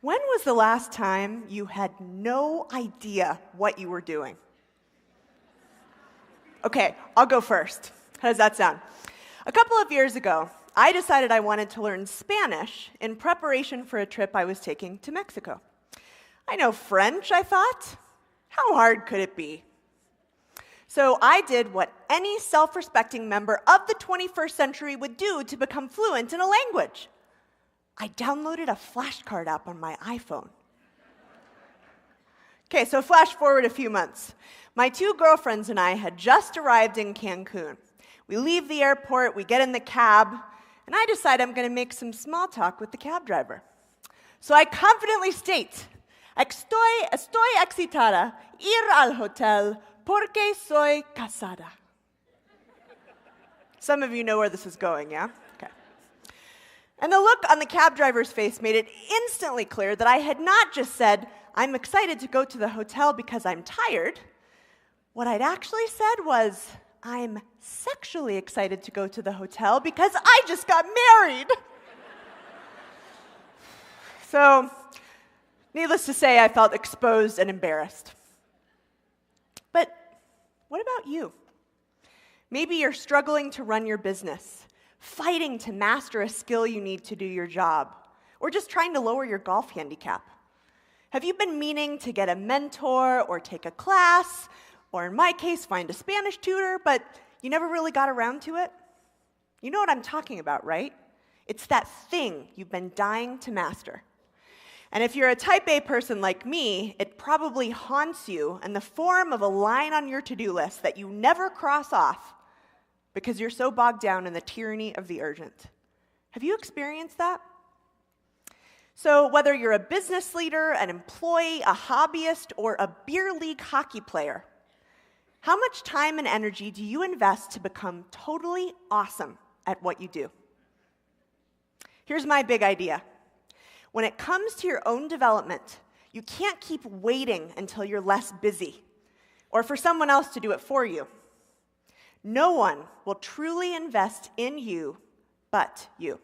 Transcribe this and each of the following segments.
When was the last time you had no idea what you were doing? Okay, I'll go first. How does that sound? A couple of years ago, I decided I wanted to learn Spanish in preparation for a trip I was taking to Mexico. I know French, I thought. How hard could it be? So I did what any self-respecting member of the 21st century would do to become fluent in a language. I downloaded a flashcard app on my iPhone. Okay, so flash forward a few months. My two girlfriends and I had just arrived in Cancun. We leave the airport, we get in the cab, and I decide I'm going to make some small talk with the cab driver. So I confidently state, estoy excitada ir al hotel porque soy casada. Some of you know where this is going, yeah? Okay. And the look on the cab driver's face made it instantly clear that I had not just said, I'm excited to go to the hotel because I'm tired. What I'd actually said was, I'm sexually excited to go to the hotel because I just got married. So, needless to say, I felt exposed and embarrassed. But what about you? Maybe you're struggling to run your business, fighting to master a skill you need to do your job, or just trying to lower your golf handicap. Have you been meaning to get a mentor or take a class, or in my case, find a Spanish tutor, but you never really got around to it? You know what I'm talking about, right? It's that thing you've been dying to master. And if you're a type A person like me, it probably haunts you in the form of a line on your to-do list that you never cross off because you're so bogged down in the tyranny of the urgent. Have you experienced that? So whether you're a business leader, an employee, a hobbyist, or a beer league hockey player, how much time and energy do you invest to become totally awesome at what you do? Here's my big idea. When it comes to your own development, you can't keep waiting until you're less busy or for someone else to do it for you. No one will truly invest in you but you.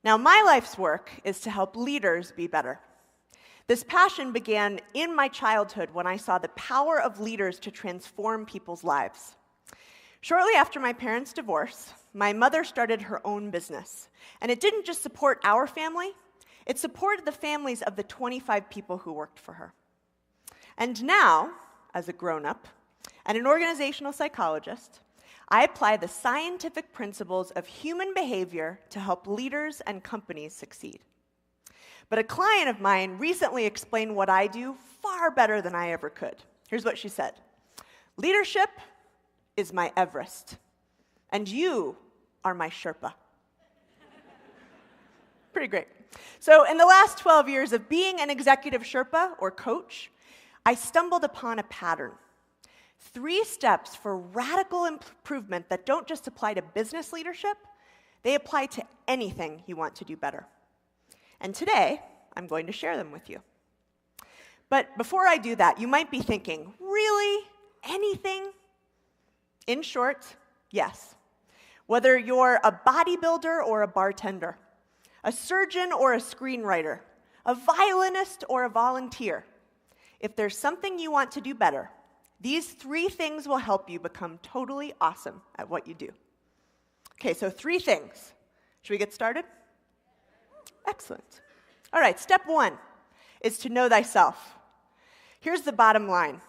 Now, my life's work is to help leaders be better. This passion began in my childhood when I saw the power of leaders to transform people's lives. Shortly after my parents' divorce, my mother started her own business. And it didn't just support our family, it supported the families of the 25 people who worked for her. And now, as a grown-up and an organizational psychologist, I apply the scientific principles of human behavior to help leaders and companies succeed. But a client of mine recently explained what I do far better than I ever could. Here's what she said. Leadership is my Everest, and you are my Sherpa. Pretty great. So in the last 12 years of being an executive Sherpa or coach, I stumbled upon a pattern. 3 steps for radical improvement that don't just apply to business leadership, they apply to anything you want to do better. And today, I'm going to share them with you. But before I do that, you might be thinking, really? Anything? In short, yes. Whether you're a bodybuilder or a bartender, a surgeon or a screenwriter, a violinist or a volunteer, if there's something you want to do better, these 3 things will help you become totally awesome at what you do. Okay, so 3 things. Should we get started? Excellent. All right, step 1 is to know thyself. Here's the bottom line.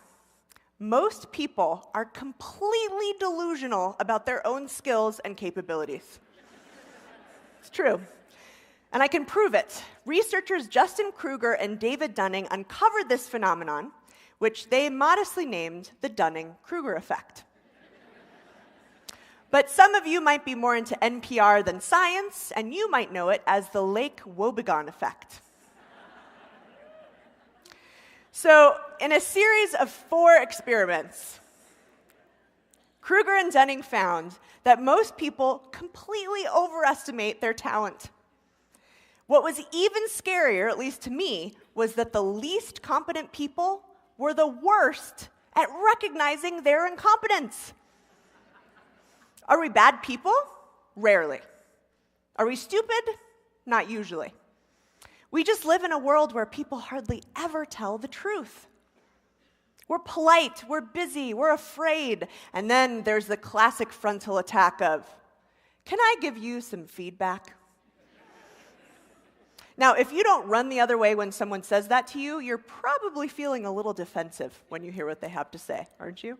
Most people are completely delusional about their own skills and capabilities. It's true. And I can prove it. Researchers Justin Kruger and David Dunning uncovered this phenomenon, which they modestly named the Dunning-Kruger effect. But some of you might be more into NPR than science, and you might know it as the Lake Wobegon effect. So, in a series of 4 experiments, Kruger and Dunning found that most people completely overestimate their talent. What was even scarier, at least to me, was that the least competent people were the worst at recognizing their incompetence. Are we bad people? Rarely. Are we stupid? Not usually. We just live in a world where people hardly ever tell the truth. We're polite, we're busy, we're afraid, and then there's the classic frontal attack of, "Can I give you some feedback?" Now, if you don't run the other way when someone says that to you, you're probably feeling a little defensive when you hear what they have to say, aren't you?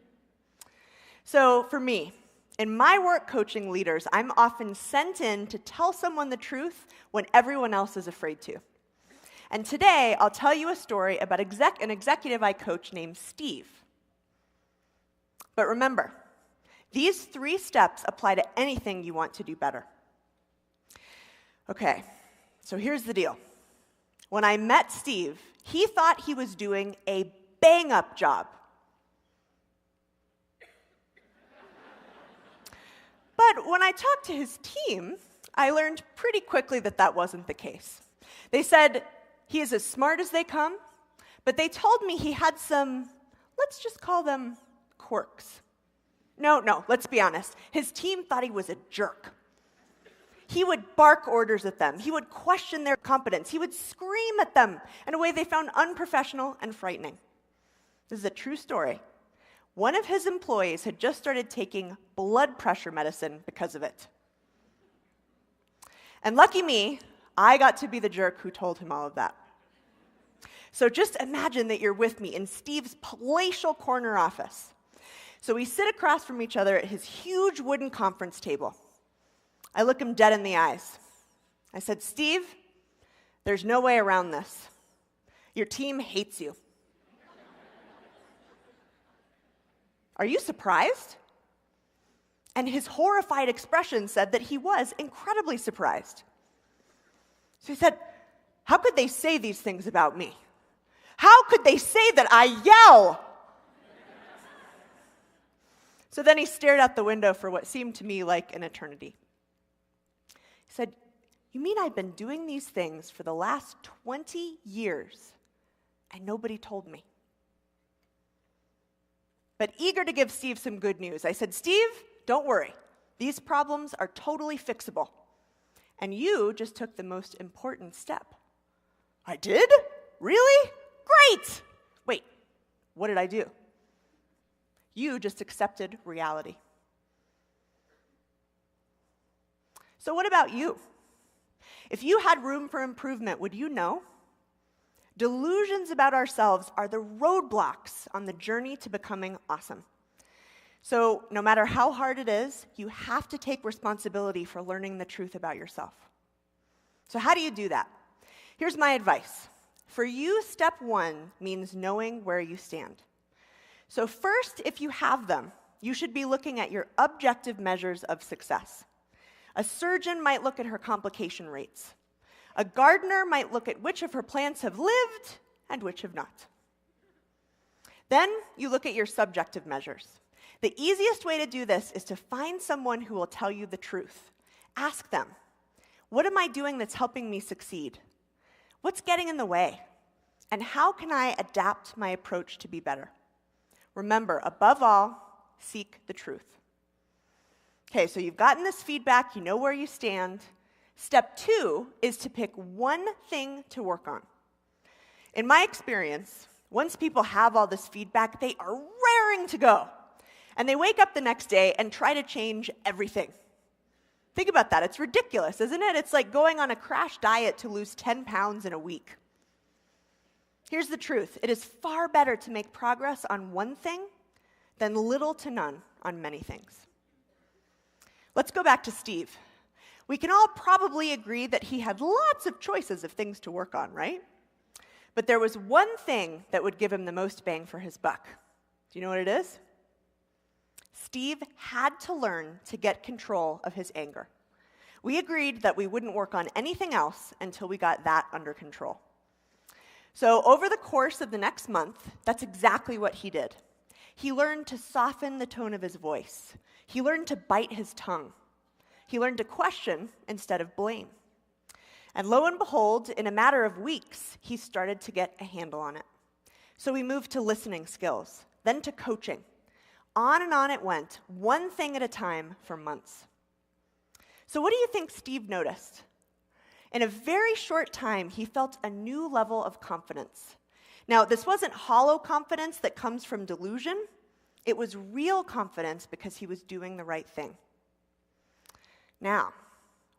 So for me, in my work coaching leaders, I'm often sent in to tell someone the truth when everyone else is afraid to. And today, I'll tell you a story about an executive I coach named Steve. But remember, these 3 steps apply to anything you want to do better. Okay, so here's the deal. When I met Steve, he thought he was doing a bang-up job. But when I talked to his team, I learned pretty quickly that that wasn't the case. They said he is as smart as they come, but they told me he had some, let's just call them quirks. No, let's be honest. His team thought he was a jerk. He would bark orders at them. He would question their competence. He would scream at them in a way they found unprofessional and frightening. This is a true story. One of his employees had just started taking blood pressure medicine because of it. And lucky me, I got to be the jerk who told him all of that. So just imagine that you're with me in Steve's palatial corner office. So we sit across from each other at his huge wooden conference table. I look him dead in the eyes. I said, "Steve, there's no way around this. Your team hates you." "Are you surprised?" And his horrified expression said that he was incredibly surprised. So he said, "How could they say these things about me? How could they say that I yell?" So then he stared out the window for what seemed to me like an eternity. He said, "You mean I've been doing these things for the last 20 years and nobody told me?" But eager to give Steve some good news, I said, "Steve, don't worry. These problems are totally fixable. And you just took the most important step." "I did? Really? Great!" "Wait, what did I do?" "You just accepted reality." So what about you? If you had room for improvement, would you know? Delusions about ourselves are the roadblocks on the journey to becoming awesome. So no matter how hard it is, you have to take responsibility for learning the truth about yourself. So how do you do that? Here's my advice. For you, step 1 means knowing where you stand. So first, if you have them, you should be looking at your objective measures of success. A surgeon might look at her complication rates. A gardener might look at which of her plants have lived and which have not. Then you look at your subjective measures. The easiest way to do this is to find someone who will tell you the truth. Ask them, "What am I doing that's helping me succeed? What's getting in the way? And how can I adapt my approach to be better?" Remember, above all, seek the truth. Okay, so you've gotten this feedback, you know where you stand. Step 2 is to pick one thing to work on. In my experience, once people have all this feedback, they are raring to go. And they wake up the next day and try to change everything. Think about that. It's ridiculous, isn't it? It's like going on a crash diet to lose 10 pounds in a week. Here's the truth. It is far better to make progress on one thing than little to none on many things. Let's go back to Steve. We can all probably agree that he had lots of choices of things to work on, right? But there was one thing that would give him the most bang for his buck. Do you know what it is? Steve had to learn to get control of his anger. We agreed that we wouldn't work on anything else until we got that under control. So over the course of the next month, that's exactly what he did. He learned to soften the tone of his voice. He learned to bite his tongue. He learned to question instead of blame. And lo and behold, in a matter of weeks, he started to get a handle on it. So we moved to listening skills, then to coaching. On and on it went, one thing at a time for months. So what do you think Steve noticed? In a very short time, he felt a new level of confidence. Now, this wasn't hollow confidence that comes from delusion. It was real confidence because he was doing the right thing. Now,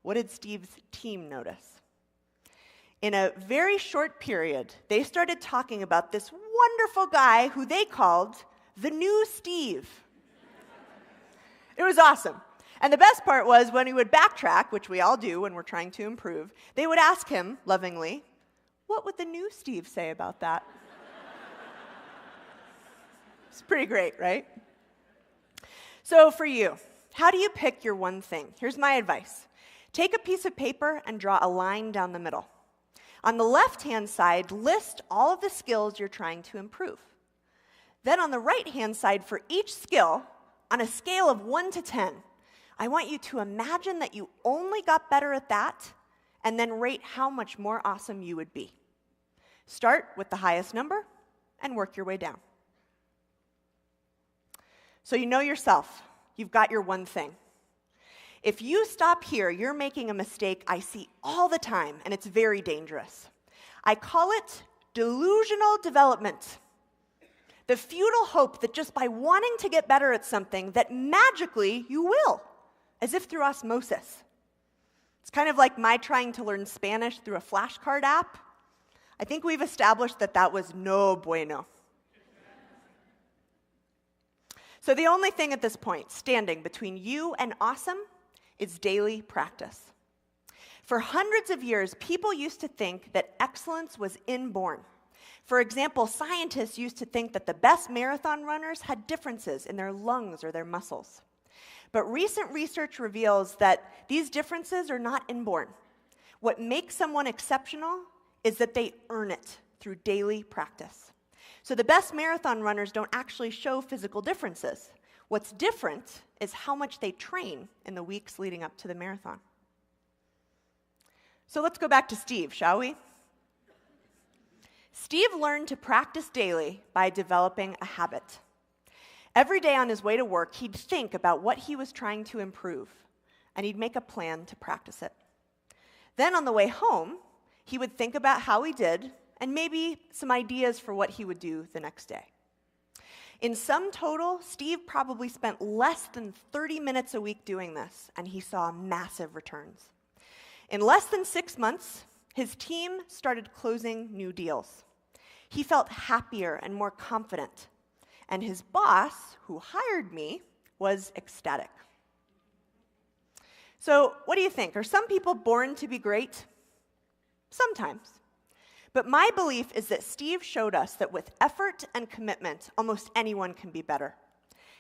what did Steve's team notice? In a very short period, they started talking about this wonderful guy who they called the new Steve. It was awesome. And the best part was when he would backtrack, which we all do when we're trying to improve, they would ask him lovingly, "What would the new Steve say about that?" It's pretty great, right? So for you, how do you pick your one thing? Here's my advice. Take a piece of paper and draw a line down the middle. On the left-hand side, list all of the skills you're trying to improve. Then on the right-hand side, for each skill, on a scale of 1 to 10, I want you to imagine that you only got better at that, and then rate how much more awesome you would be. Start with the highest number and work your way down. So you know yourself. You've got your one thing. If you stop here, you're making a mistake I see all the time, and it's very dangerous. I call it delusional development. The futile hope that just by wanting to get better at something, that magically you will, as if through osmosis. It's kind of like my trying to learn Spanish through a flashcard app. I think we've established that that was no bueno. So the only thing at this point standing between you and awesome is daily practice. For hundreds of years, people used to think that excellence was inborn. For example, scientists used to think that the best marathon runners had differences in their lungs or their muscles. But recent research reveals that these differences are not inborn. What makes someone exceptional is that they earn it through daily practice. So the best marathon runners don't actually show physical differences. What's different is how much they train in the weeks leading up to the marathon. So let's go back to Steve, shall we? Steve learned to practice daily by developing a habit. Every day on his way to work, he'd think about what he was trying to improve, and he'd make a plan to practice it. Then on the way home, he would think about how he did and maybe some ideas for what he would do the next day. In sum total, Steve probably spent less than 30 minutes a week doing this, and he saw massive returns. In less than 6 months, his team started closing new deals. He felt happier and more confident, and his boss, who hired me, was ecstatic. So what do you think? Are some people born to be great? Sometimes. But my belief is that Steve showed us that with effort and commitment, almost anyone can be better.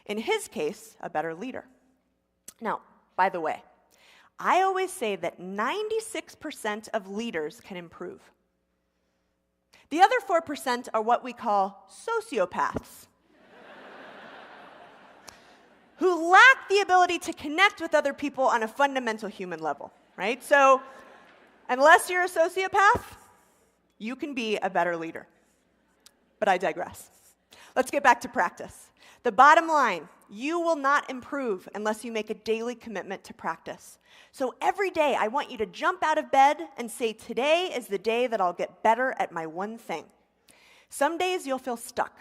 In his case, a better leader. Now, by the way, I always say that 96% of leaders can improve. The other 4% are what we call sociopaths, who lack the ability to connect with other people on a fundamental human level, right? So, unless you're a sociopath, you can be a better leader. But I digress. Let's get back to practice. The bottom line, you will not improve unless you make a daily commitment to practice. So every day, I want you to jump out of bed and say, today is the day that I'll get better at my one thing. Some days you'll feel stuck.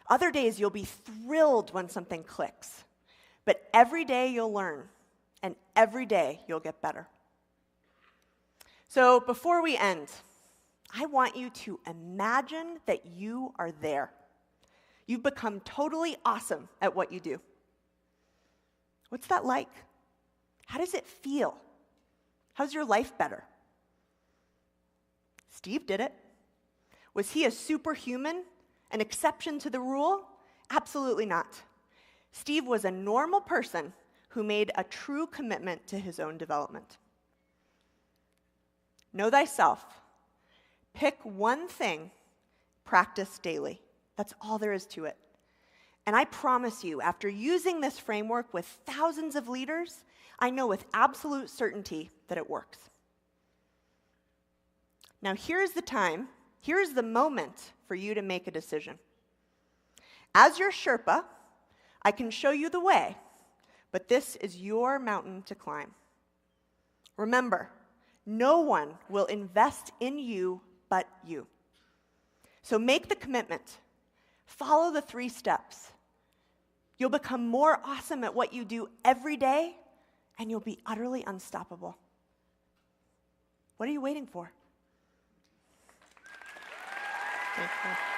Other days you'll be thrilled when something clicks. But every day you'll learn, and every day you'll get better. So before we end, I want you to imagine that you are there. You've become totally awesome at what you do. What's that like? How does it feel? How's your life better? Steve did it. Was he a superhuman, an exception to the rule? Absolutely not. Steve was a normal person who made a true commitment to his own development. Know thyself. Pick one thing, practice daily. That's all there is to it. And I promise you, after using this framework with thousands of leaders, I know with absolute certainty that it works. Now here's the moment for you to make a decision. As your Sherpa, I can show you the way, but this is your mountain to climb. Remember, No one will invest in you but you. So make the commitment. Follow the 3 steps. You'll become more awesome at what you do every day, and you'll be utterly unstoppable. What are you waiting for? Thank you.